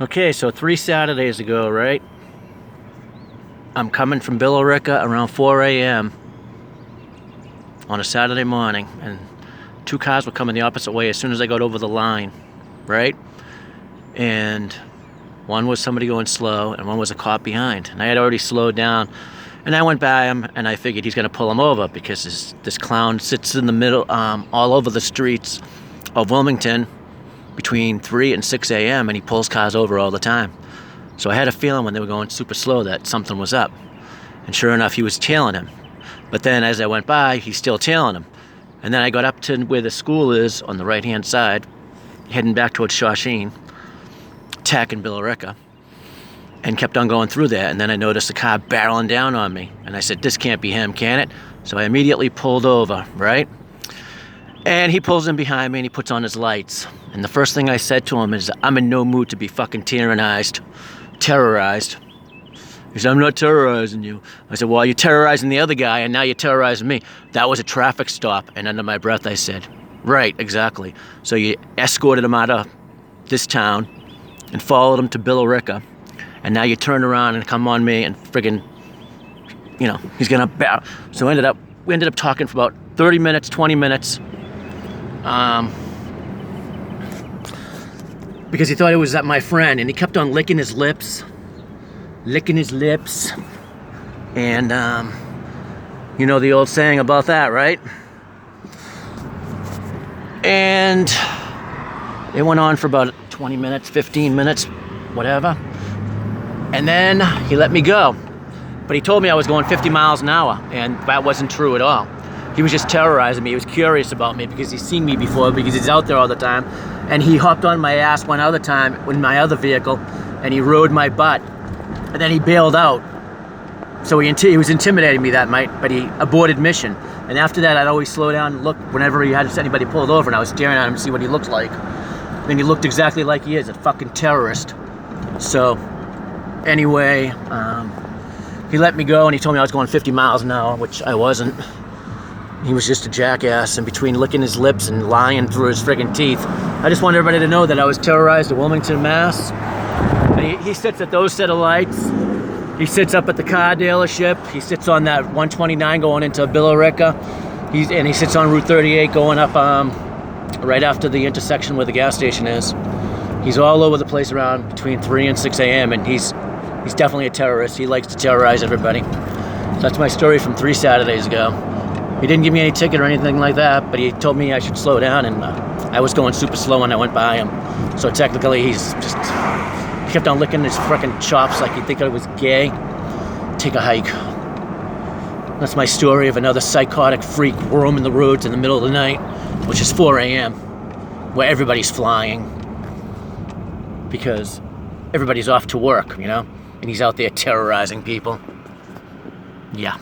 Okay, so 3 Saturdays ago, right? I'm coming from Billerica around 4 a.m. on a Saturday morning, and two cars were coming the opposite way as soon as I got over the line, right? And one was somebody going slow, and one was a cop behind. And I had already slowed down, and I went by him, and I figured he's going to pull him over because this clown sits in the middle, all over the streets of Wilmington between 3 and 6 a.m., and he pulls cars over all the time. So I had a feeling when they were going super slow that something was up. And sure enough, he was tailing him. But then as I went by, he's still tailing him. And then I got up to where the school is on the right-hand side, heading back towards Shawsheen, Tech and Billerica, and kept on going through there. And then I noticed the car barreling down on me. And I said, this can't be him, can it? So I immediately pulled over, right? And he pulls in behind me and he puts on his lights. And the first thing I said to him is, I'm in no mood to be fucking terrorized. He said, I'm not terrorizing you. I said, well, you're terrorizing the other guy and now you're terrorizing me. That was a traffic stop. And under my breath I said, right, exactly. So you escorted him out of this town and followed him to Billerica. And now you turn around and come on me and friggin', he's gonna bow. So we ended up talking for about 30 minutes, 20 minutes. Because he thought it was my friend, and he kept on licking his lips. And, you know the old saying about that, right? And it went on for about 20 minutes, 15 minutes, whatever. And then he let me go. But he told me I was going 50 miles an hour, and that wasn't true at all. He was just terrorizing me. He was curious about me because he's seen me before, because he's out there all the time. And he hopped on my ass one other time in my other vehicle, and he rode my butt. And then he bailed out. So he was intimidating me that night, but he aborted mission. And after that, I'd always slow down and look whenever he had anybody pulled over, and I was staring at him to see what he looked like. And he looked exactly like he is, a fucking terrorist. So, anyway, he let me go, and he told me I was going 50 miles an hour, which I wasn't. He was just a jackass, and between licking his lips and lying through his friggin' teeth. I just want everybody to know that I was terrorized at Wilmington, Mass. And he sits at those set of lights. He sits up at the car dealership. He sits on that 129 going into Billerica. And he sits on Route 38 going up right after the intersection where the gas station is. He's all over the place around between 3 and 6 a.m. and he's definitely a terrorist. He likes to terrorize everybody. So that's my story from 3 Saturdays ago. He didn't give me any ticket or anything like that, but he told me I should slow down, and I was going super slow when I went by him. So technically, he kept on licking his frickin' chops like he'd think I was gay. Take a hike. That's my story of another psychotic freak roaming the roads in the middle of the night, which is 4 a.m., where everybody's flying because everybody's off to work, and he's out there terrorizing people. Yeah.